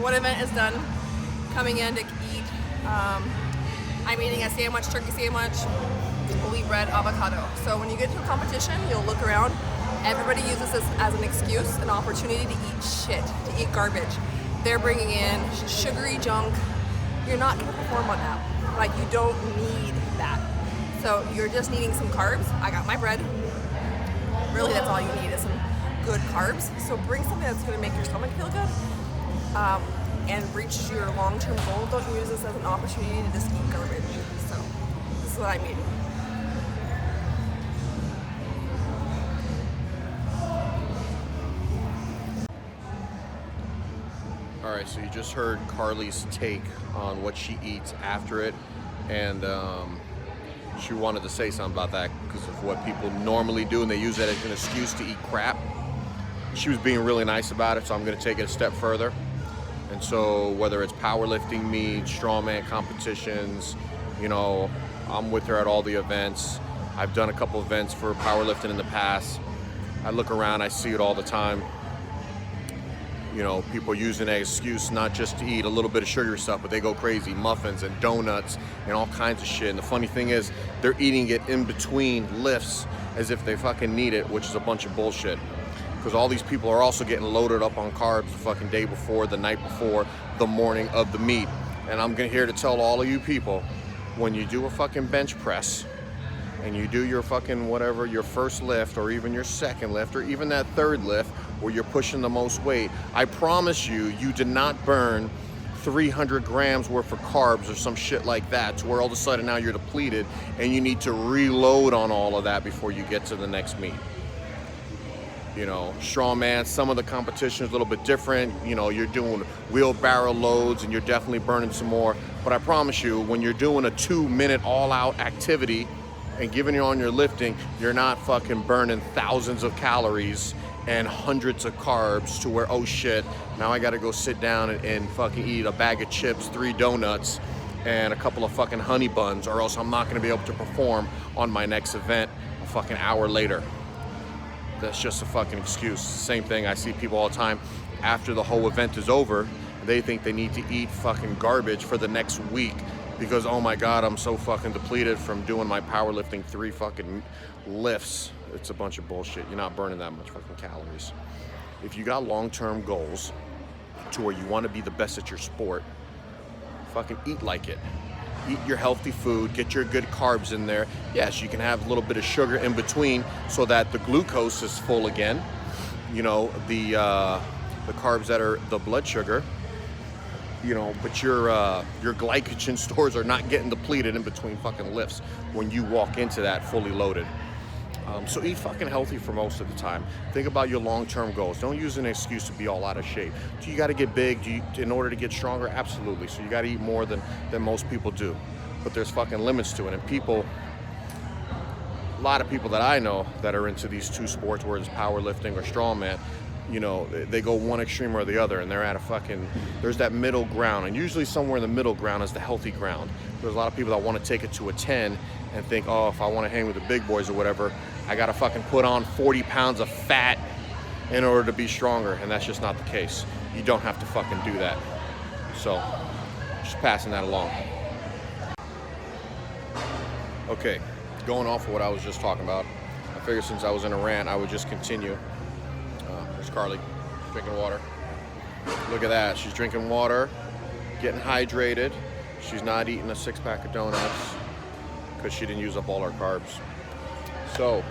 one event is done, coming in to eat, I'm eating a sandwich, turkey sandwich, wheat bread, avocado. So when you get to a competition, you'll look around. Everybody uses this as an excuse, an opportunity to eat shit, to eat garbage. They're bringing in sugary junk. You're not going to perform on that. Like, you don't need that. So you're just needing some carbs. I got my bread. Really, that's all you need is some good carbs. So bring something that's going to make your stomach feel good and reach your long-term goal. Don't use this as an opportunity to just eat garbage. So this is what I mean. All right, so you just heard Carlee's take on what she eats after it, and she wanted to say something about that because of what people normally do, and they use that as an excuse to eat crap. She was being really nice about it, so I'm going to take it a step further. And so whether it's powerlifting meets, strongman competitions, you know, I'm with her at all the events. I've done a couple events for powerlifting in the past. I look around, I see it all the time. You know, people using an excuse not just to eat a little bit of sugary stuff, but they go crazy, muffins and donuts and all kinds of shit. And the funny thing is, they're eating it in between lifts as if they fucking need it, which is a bunch of bullshit. Because all these people are also getting loaded up on carbs the fucking day before, the night before, the morning of the meet. And I'm here to tell all of you people, when you do a fucking bench press, and you do your fucking whatever, your first lift, or even your second lift, or even that third lift, where you're pushing the most weight, I promise you, you did not burn 300 grams worth of carbs or some shit like that, to where all of a sudden now you're depleted, and you need to reload on all of that before you get to the next meet. You know, strongman, some of the competition is a little bit different. You know, you're doing wheelbarrow loads, and you're definitely burning some more. But I promise you, when you're doing a 2-minute all-out activity, and giving you on your lifting, you're not fucking burning thousands of calories and hundreds of carbs to where, oh shit, now I gotta go sit down and fucking eat a bag of chips, 3 donuts, and a couple of fucking honey buns, or else I'm not gonna be able to perform on my next event a fucking hour later. That's just a fucking excuse. Same thing I see people all the time after the whole event is over, they think they need to eat fucking garbage for the next week because, oh my God, I'm so fucking depleted from doing my powerlifting 3 fucking lifts. It's a bunch of bullshit. You're not burning that much fucking calories. If you got long-term goals to where you want to be the best at your sport, fucking eat like it. Eat your healthy food, get your good carbs in there. Yes, you can have a little bit of sugar in between so that the glucose is full again. You know, the carbs that are the blood sugar, you know, but your glycogen stores are not getting depleted in between fucking lifts when you walk into that fully loaded. So eat fucking healthy for most of the time. Think about your long-term goals. Don't use an excuse to be all out of shape. Do you got to get big in order to get stronger? Absolutely. So you got to eat more than most people do. But there's fucking limits to it. And people, a lot of people that I know that are into these 2 sports, whether it's powerlifting or strongman, you know, they go one extreme or the other, and they're at a fucking, there's that middle ground. And usually somewhere in the middle ground is the healthy ground. There's a lot of people that want to take it to a 10 and think, oh, if I want to hang with the big boys or whatever, I got to fucking put on 40 pounds of fat in order to be stronger. And that's just not the case. You don't have to fucking do that. So, just passing that along. Okay, going off of what I was just talking about, I figured since I was in a rant, I would just continue. There's Carlee, drinking water. Look at that, she's drinking water, getting hydrated. She's not eating a 6-pack of donuts because she didn't use up all her carbs. So,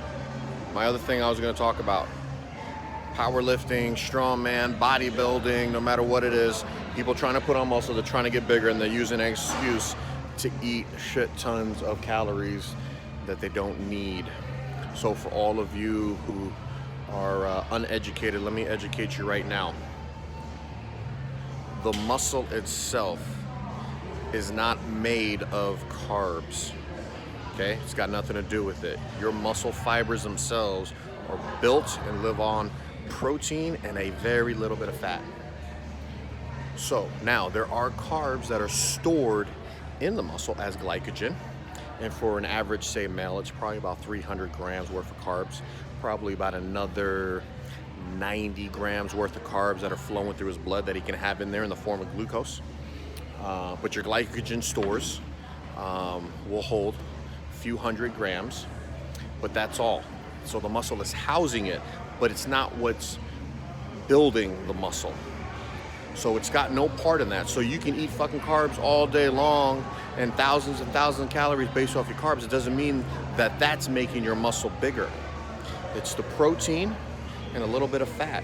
my other thing I was going to talk about, powerlifting, strongman, bodybuilding, no matter what it is, people trying to put on muscle, they're trying to get bigger, and they're using an excuse to eat shit tons of calories that they don't need. So for all of you who are uneducated, let me educate you right now. The muscle itself is not made of carbs. Okay, it's got nothing to do with it. Your muscle fibers themselves are built and live on protein and a very little bit of fat. So now there are carbs that are stored in the muscle as glycogen. And for an average, say, male, it's probably about 300 grams worth of carbs, probably about another 90 grams worth of carbs that are flowing through his blood that he can have in there in the form of glucose. But your glycogen stores will hold a few hundred grams, but that's all. So the muscle is housing it, but it's not what's building the muscle. So it's got no part in that. So you can eat fucking carbs all day long and thousands of calories based off your carbs. It doesn't mean that that's making your muscle bigger. It's the protein and a little bit of fat.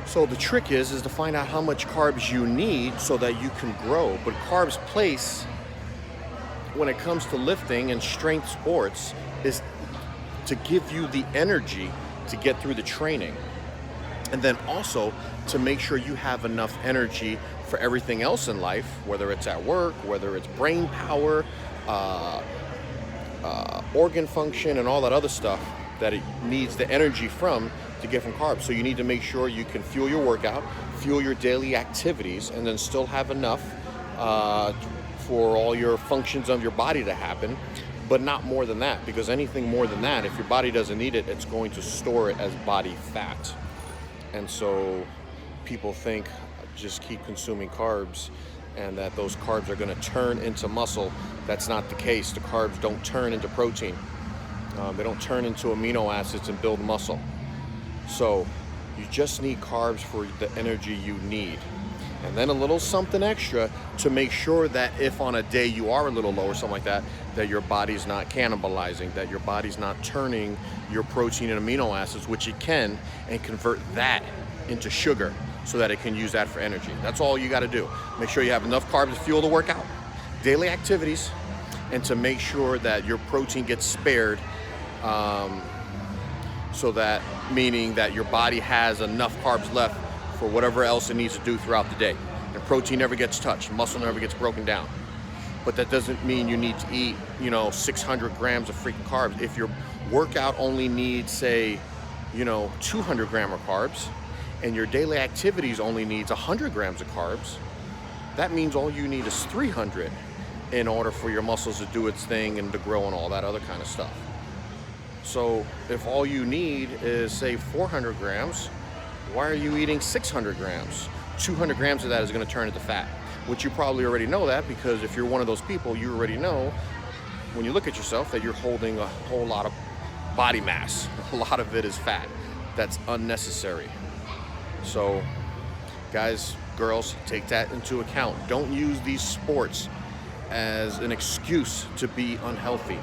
So the trick is to find out how much carbs you need so that you can grow. But carbs place, when it comes to lifting and strength sports, is to give you the energy to get through the training. And then also to make sure you have enough energy for everything else in life, whether it's at work, whether it's brain power, organ function, and all that other stuff that it needs the energy from to get from carbs. So you need to make sure you can fuel your workout, fuel your daily activities, and then still have enough for all your functions of your body to happen, but not more than that, because anything more than that, if your body doesn't need it, it's going to store it as body fat. And so people think just keep consuming carbs and that those carbs are going to turn into muscle. That's not the case. The carbs don't turn into protein. They don't turn into amino acids and build muscle. So you just need carbs for the energy you need. And then a little something extra to make sure that if on a day you are a little low or something like that, that your body's not cannibalizing, that your body's not turning your protein and amino acids, which it can, and convert that into sugar so that it can use that for energy. That's all you got to do. Make sure you have enough carbs to fuel the workout, daily activities, and to make sure that your protein gets spared, so that, meaning that your body has enough carbs left for whatever else it needs to do throughout the day. And protein never gets touched, muscle never gets broken down. But that doesn't mean you need to eat, 600 grams of freaking carbs. If your workout only needs, say, 200 grams of carbs, and your daily activities only needs 100 grams of carbs, that means all you need is 300 in order for your muscles to do its thing and to grow and all that other kind of stuff. So if all you need is, say, 400 grams, why are you eating 600 grams? 200 grams of that is going to turn into fat, which you probably already know that, because if you're one of those people, you already know when you look at yourself that you're holding a whole lot of body mass. A lot of it is fat. That's unnecessary. So guys, girls, take that into account. Don't use these sports as an excuse to be unhealthy.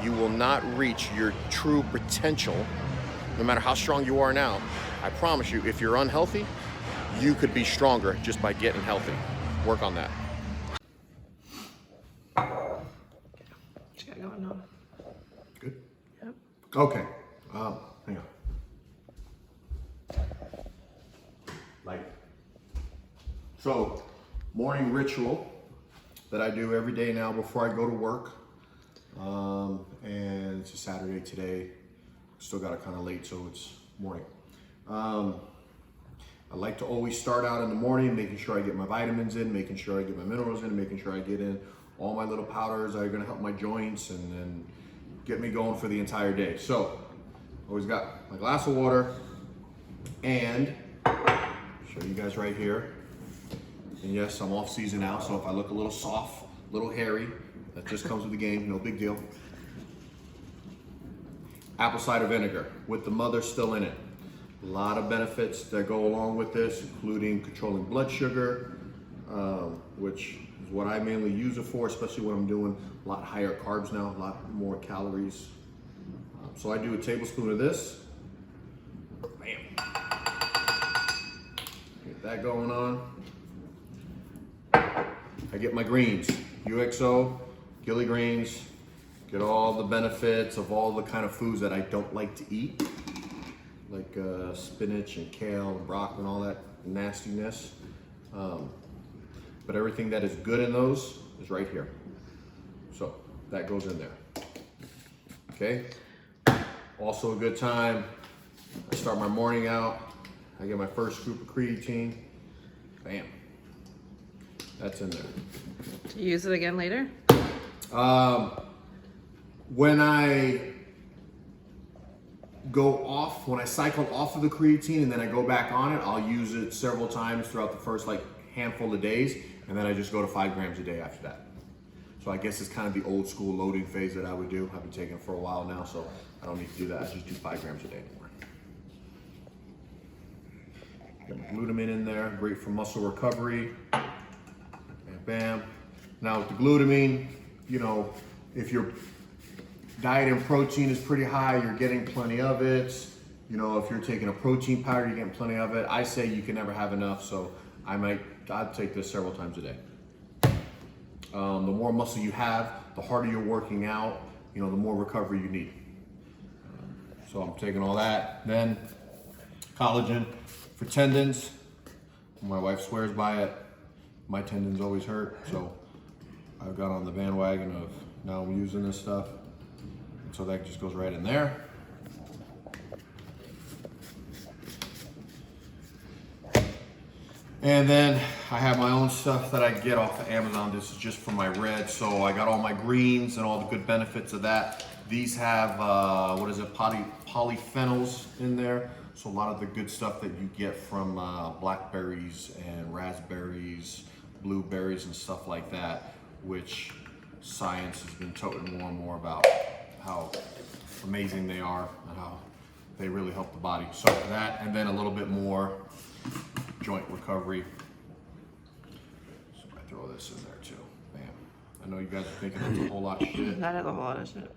You will not reach your true potential, no matter how strong you are now. I promise you, if you're unhealthy, you could be stronger just by getting healthy. Work on that. What you got going on? Good? Yep. Okay. Hang on. Light. So, morning ritual that I do every day now before I go to work. And it's a Saturday today. Still got it kind of late, so it's morning. I like to always start out in the morning, making sure I get my vitamins in, making sure I get my minerals in, making sure I get in all my little powders that are going to help my joints and get me going for the entire day. So, always got my glass of water, and show you guys right here. And yes, I'm off season now, so if I look a little soft, a little hairy, that just comes with the game, no big deal. Apple cider vinegar with the mother still in it. A lot of benefits that go along with this, including controlling blood sugar, which is what I mainly use it for, especially when I'm doing a lot higher carbs now, a lot more calories. So I do a tablespoon of this. Bam. Get that going on. I get my greens, UXO, Gilly greens, get all the benefits of all the kind of foods that I don't like to eat, like spinach and kale and broccoli and all that nastiness. But everything that is good in those is right here. So that goes in there. Okay. Also a good time, I start my morning out, I get my first scoop of creatine, bam. That's in there. Do you use it again later? When I go off, when I cycle off of the creatine and then I go back on it, I'll use it several times throughout the first like handful of days, and then I just go to 5 grams a day after that. So I guess it's kind of the old school loading phase that I would do. I've been taking it for a while now, so I don't need to do that. I just do 5 grams a day anymore. Get my glutamine in there, great for muscle recovery. And bam. Now with the glutamine, you know, if your diet and protein is pretty high, you're getting plenty of it. You know, if you're taking a protein powder, you're getting plenty of it. I say you can never have enough, so I'd take this several times a day. The more muscle you have, the harder you're working out, you know, the more recovery you need. So I'm taking all that. Then collagen for tendons. My wife swears by it. My tendons always hurt, so I've got on the bandwagon of now I'm using this stuff. And so that just goes right in there. And then I have my own stuff that I get off of Amazon. This is just for my red. So I got all my greens and all the good benefits of that. These have, polyphenols in there. So a lot of the good stuff that you get from blackberries and raspberries, blueberries and stuff like that, which science has been toting more and more about how amazing they are and how they really help the body. So that, and then a little bit more joint recovery. So I throw this in there too. Bam. I know you guys are thinking that's a whole lot of shit. That is a whole lot of shit.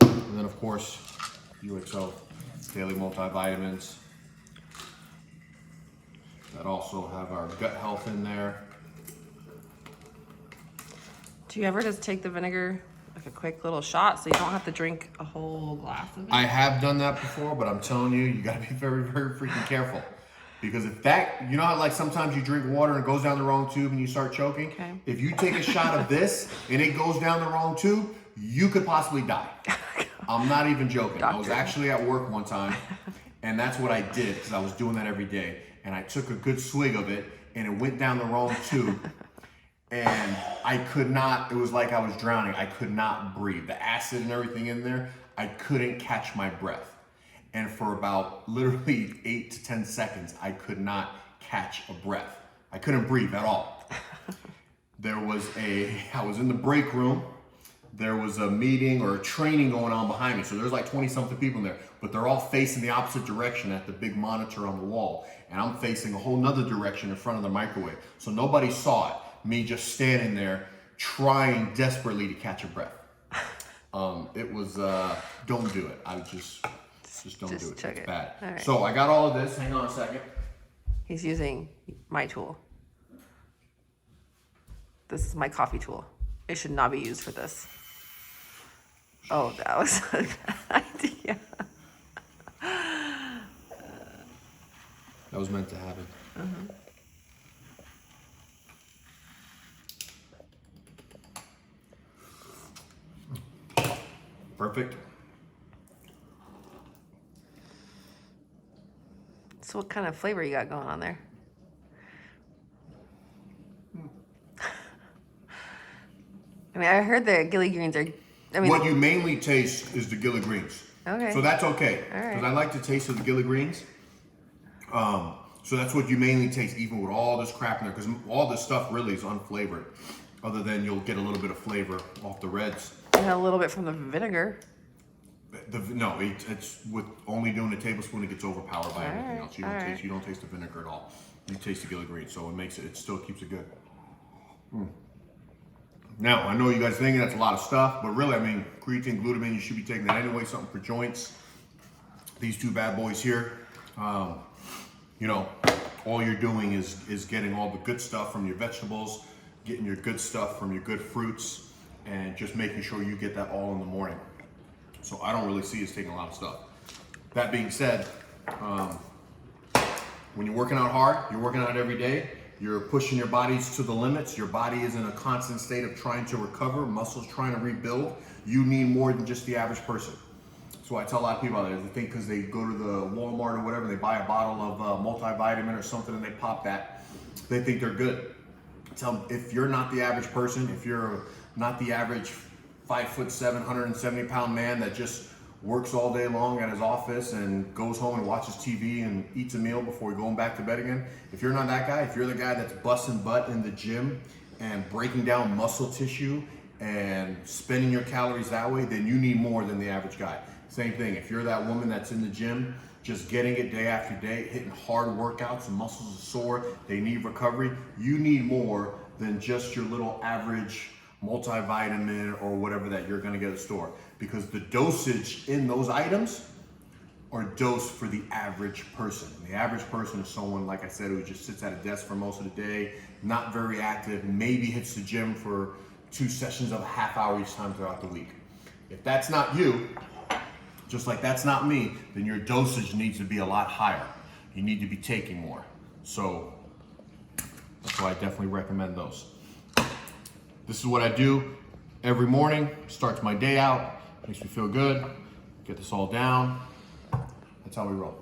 And then of course, UXO daily multivitamins that also have our gut health in there. Do you ever just take the vinegar, like a quick little shot, so you don't have to drink a whole glass of it? I have done that before, but I'm telling you, you gotta be very, very freaking careful. Because if that, you know how like sometimes you drink water and it goes down the wrong tube and you start choking? Okay. If you take a shot of this and it goes down the wrong tube, you could possibly die. I'm not even joking. Doctor. I was actually at work one time and that's what I did because I was doing that every day. And I took a good swig of it and it went down the wrong tube. And I could not, it was like I was drowning. I could not breathe. The acid and everything in there, I couldn't catch my breath. And for about literally 8 to 10 seconds, I could not catch a breath. I couldn't breathe at all. I was in the break room. There was a meeting or a training going on behind me. So there's like 20 something people in there, but they're all facing the opposite direction at the big monitor on the wall. And I'm facing a whole nother direction in front of the microwave. So nobody saw it. Me just standing there trying desperately to catch a breath. It was, don't do it. I just don't do it. It's bad. Right. So I got all of this. Hang on a second. He's using my tool. This is my coffee tool. It should not be used for this. Oh, that was a bad idea. That was meant to happen. Perfect. So what kind of flavor you got going on there? I mean, I heard the gilly greens are, What you mainly taste is the gilly greens. Okay. So that's okay. All right. Because I like the taste of the gilly greens. So that's what you mainly taste, even with all this crap in there, because all this stuff really is unflavored, other than you'll get a little bit of flavor off the reds. and a little bit from the vinegar. No, it's with only doing a tablespoon, it gets overpowered by everything else. You don't taste the vinegar at all. You taste the gilly green, so it still keeps it good. Now, I know you guys thinking that's a lot of stuff, but really, I mean, creatine, glutamine, you should be taking that anyway, something for joints. These two bad boys here, you know, all you're doing is getting all the good stuff from your vegetables, getting your good stuff from your good fruits, and just making sure you get that all in the morning. So I don't really see us taking a lot of stuff. That being said, when you're working out hard, you're working out every day, you're pushing your bodies to the limits, your body is in a constant state of trying to recover, muscles trying to rebuild, you need more than just the average person. So I tell a lot of people out there, they think because they go to the Walmart or whatever, they buy a bottle of multivitamin or something and they pop that, they think they're good. Tell them, if you're not the average person, if you're not the average 5'7", 170-pound man that just works all day long at his office and goes home and watches TV and eats a meal before going back to bed again. If you're not that guy, if you're the guy that's busting butt in the gym and breaking down muscle tissue and spending your calories that way, then you need more than the average guy. Same thing, if you're that woman that's in the gym, just getting it day after day, hitting hard workouts, the muscles are sore, they need recovery, you need more than just your little average multivitamin or whatever that you're gonna get at the store. Because the dosage in those items are dosed for the average person. The average person is someone, like I said, who just sits at a desk for most of the day, not very active, maybe hits the gym for 2 sessions of a half hour each time throughout the week. If that's not you, just like that's not me, then your dosage needs to be a lot higher. You need to be taking more. So that's why I definitely recommend those. This is what I do every morning, starts my day out, makes me feel good, get this all down. That's how we roll.